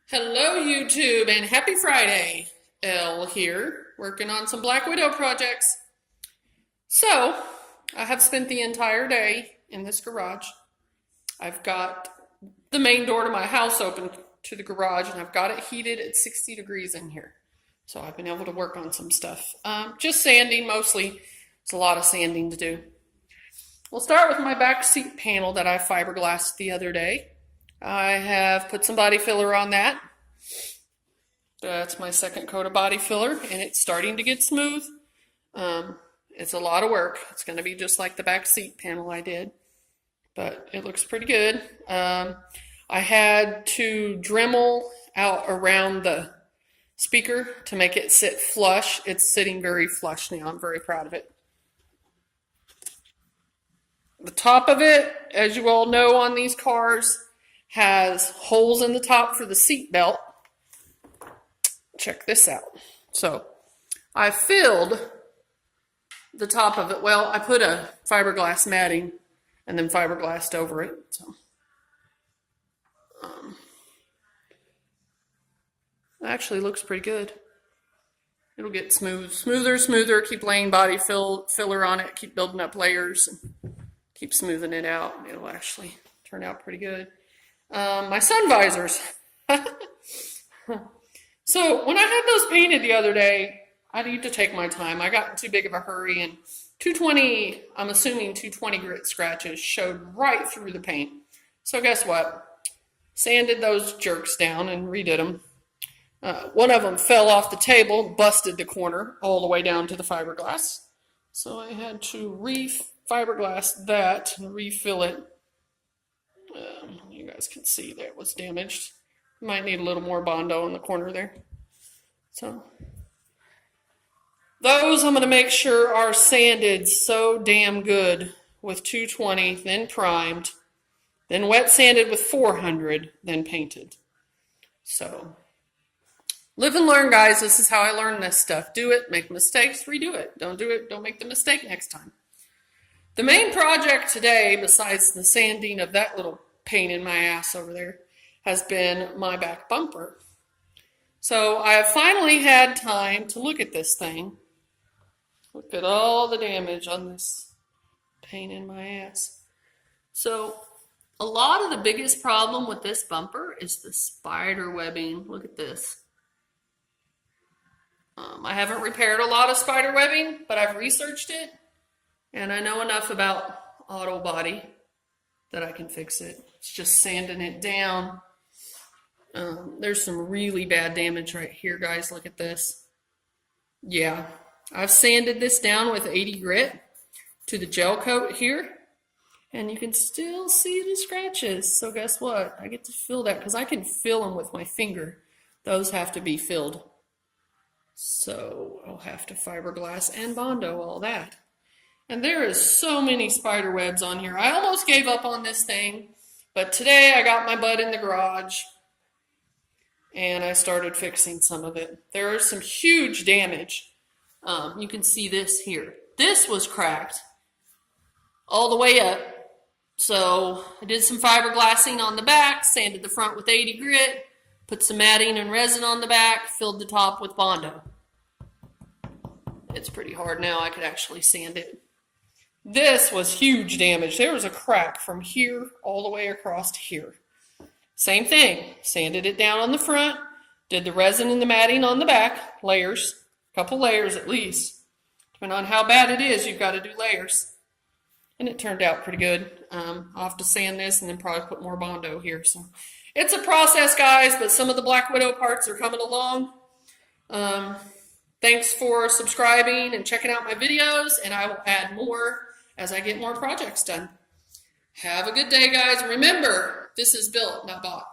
Hello YouTube and happy Friday. Elle here, working on some Black Widow projects. So, I have spent the entire day in this garage. I've got the main door to my house open to the garage and I've got it heated at 60 degrees in here. So I've been able to work on some stuff. Just sanding mostly. It's a lot of sanding to do. We'll start with my back seat panel that I fiberglassed the other day. I have put some body filler on that. That's my second coat of body filler, and it's starting to get smooth. It's a lot of work. It's going to be just like the back seat panel I did, but it looks pretty good. I had to Dremel out around the speaker to make it sit flush. It's sitting very flush now. I'm very proud of it. The top of it, as you all know on these cars, has holes in the top for the seat belt. Check this out. So I filled the top of it. Well, I put a fiberglass matting and then fiberglassed over it. So it actually looks pretty good. It'll get smoother. Keep laying body filler on it. Keep building up layers. And keep smoothing it out. It'll actually turn out pretty good. My sun visors. So when I had those painted the other day, I need to take my time. I got in too big of a hurry, and 220, I'm assuming 220 grit scratches showed right through the paint. So guess what? Sanded those jerks down and redid them. One of them fell off the table, busted the corner all the way down to the fiberglass. So I had to re-fiberglass that and refill it. You guys can see that it was damaged. Might need a little more Bondo in the corner there. So those I'm going to make sure are sanded so damn good with 220, then primed, then wet sanded with 400, then painted. So live and learn, guys. This is how I learn this stuff. Do it, make mistakes, redo it. Don't do it, don't make the mistake next time. The main project today, besides the sanding of that little pain in my ass over there, has been my back bumper. So I have finally had time to look at this thing. Look at all the damage on this pain in my ass. So a lot of the biggest problem with this bumper is the spider webbing. Look at this. I haven't repaired a lot of spider webbing, but I've researched it, and I know enough about auto body that I can fix it. It's just sanding it down. There's some really bad damage right here, guys. Look at this. Yeah, I've sanded this down with 80 grit to the gel coat here, and you can still see the scratches. So guess what? I get to fill that because I can fill them with my finger. Those have to be filled. So I'll have to fiberglass and Bondo all that. And there is so many spider webs on here. I almost gave up on this thing, but today I got my butt in the garage and I started fixing some of it. There is some huge damage. You can see this here. This was cracked all the way up. So I did some fiberglassing on the back, sanded the front with 80 grit, put some matting and resin on the back, filled the top with Bondo. It's pretty hard now. I could actually sand it. This was huge damage. There was a crack from here all the way across to here. Same thing. Sanded it down on the front, did the resin and the matting on the back, layers, a couple layers at least. Depending on how bad it is, you've got to do layers. And it turned out pretty good. I'll have to sand this and then probably put more Bondo here. So it's a process, guys, but some of the Black Widow parts are coming along. Thanks for subscribing and checking out my videos, and I will add more as I get more projects done. Have a good day, guys. Remember, this is built, not bought.